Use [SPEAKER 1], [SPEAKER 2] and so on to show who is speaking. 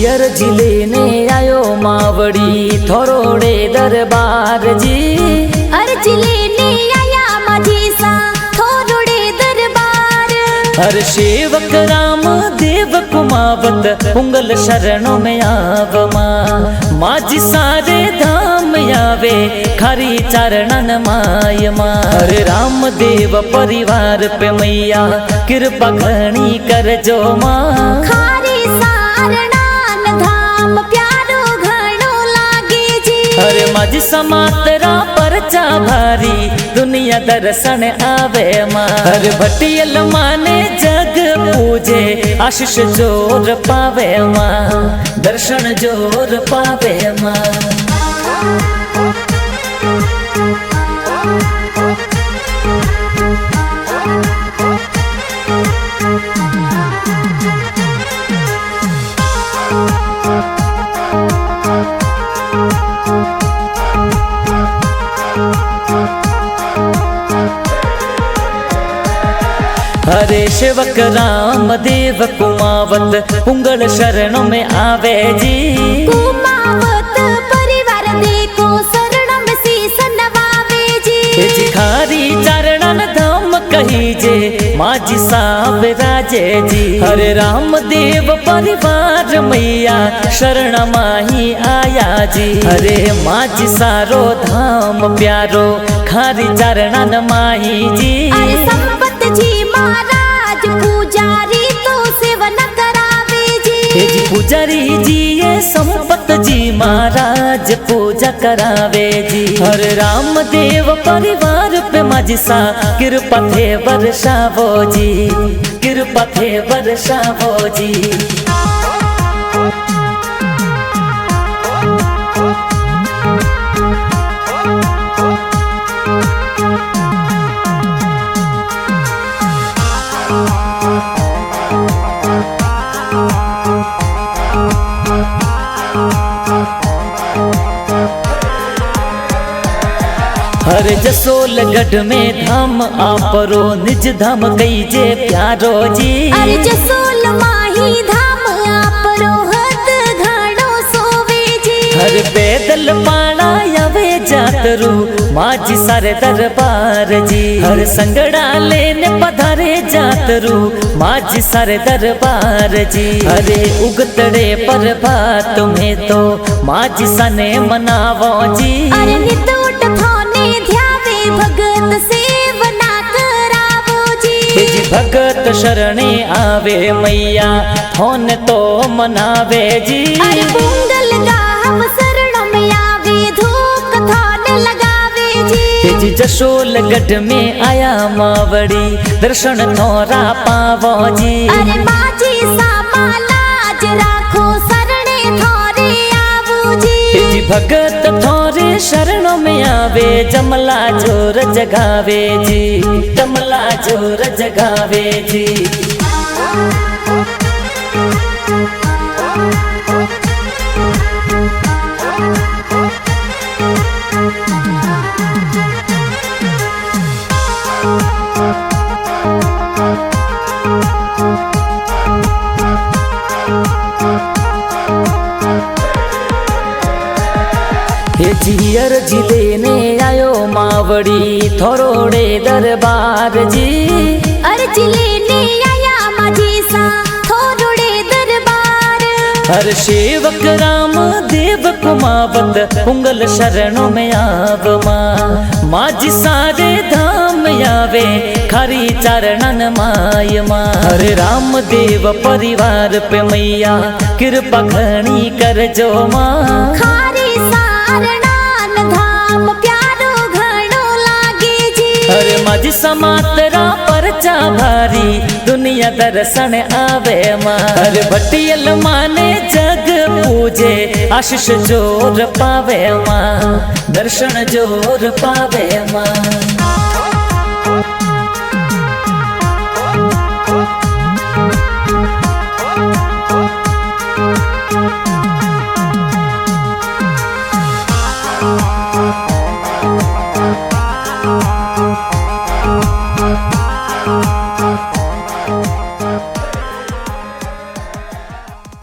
[SPEAKER 1] अर्जी लेने आयो मावड़ी थोरोड़े दरबार जी।
[SPEAKER 2] अर्जी लेने आया माझी सा थोरोड़े दरबार।
[SPEAKER 1] हर सेवक राम देव कुमावत पुंगल शरणों में आवमा। माझी सारे धाम आवे खारी चरणन मायमा। हरे राम देव परिवार पे मैया कृपा घणी करजो मां।
[SPEAKER 2] खारी सारणान धाम प्यारो घणो लागे जी।
[SPEAKER 1] हरे माझी समातरा परचा भारी दुनिया दर्शन आवे मां। हरे भटियल माने जग पूजे आशीष जोर पावे मां। दर्शन जोर पावे मां। हरे सेवक राम देव कुमावत पुंगल शरणों में आवे जी।
[SPEAKER 2] कुमावत परिवार देखो शरण में शीस नवावे जी।
[SPEAKER 1] खारी चरणन धाम कही जे माझी साब राजे जी। हरे राम देव परिवार मैया शरण माही आया जी। हरे माझी सारो धाम प्यारो खारी चरणन माही जी।
[SPEAKER 2] अरे संपत जी महाराज पुजारी तो सेवन करावे जी।
[SPEAKER 1] पुजारी जी ये संपत जी महाराज पूजा करावे जी। हरे राम देव परिवार पे माझी सा कृपा थे वर्षावो जी। कृपा थे वर्षावो जी। हरे जसोलगढ़ में धाम आपरो निज धाम कई जे प्यारो जी।
[SPEAKER 2] अरे जसोल माही धाम आपरो हद घणो सोवे जी।
[SPEAKER 1] हर पैदल पाड़ा आवे जातरू माझी सारे दरबार जी। हर संगड़ा लेने पधारे जातरू माझी सारे दरबार जी। हरे उगतड़े पर भात तुम्हें तो माझी सने मनावो जी।
[SPEAKER 2] अरे नित उठ थाने ध्यावे भगत सेवना करावो जी।
[SPEAKER 1] भगत शरणे आवे मैया फोन तो मनावे जी।
[SPEAKER 2] अरे पुंगल गाव शरण में आवे धूप थाने लगावे जी।
[SPEAKER 1] जसोलगढ़ में आया मावड़ी दर्शन थोरा पावो जी।
[SPEAKER 2] अरे माझी सामालाज राखो शरणे थोरे आवो जी।
[SPEAKER 1] भगत थोरे शरणों में आवे जमला जोर जगावे जी। जमला जोर जगावे जी। अर्जी लेने आयो मावड़ी थोरोड़े दरबार जी।
[SPEAKER 2] अर्जी लेने आया माझी सा थोरोड़े दरबार।
[SPEAKER 1] हर सेवक राम देव कुमावत पुंगल शरणों में आवमा। माझी सारे धाम आवे खारी चरणन मायमा। हरे राम देव परिवार पे मैया कृपा घणी करजो मां।
[SPEAKER 2] खारी सारणान धाम प्यारो घणो लागे जी।
[SPEAKER 1] हरे माझी समातरा परचा भारी दुनिया दर्शन आवे मां। हरे भटियल माने जग पूजे आशीष जोर पावे मां। दर्शन जोर पावे मां।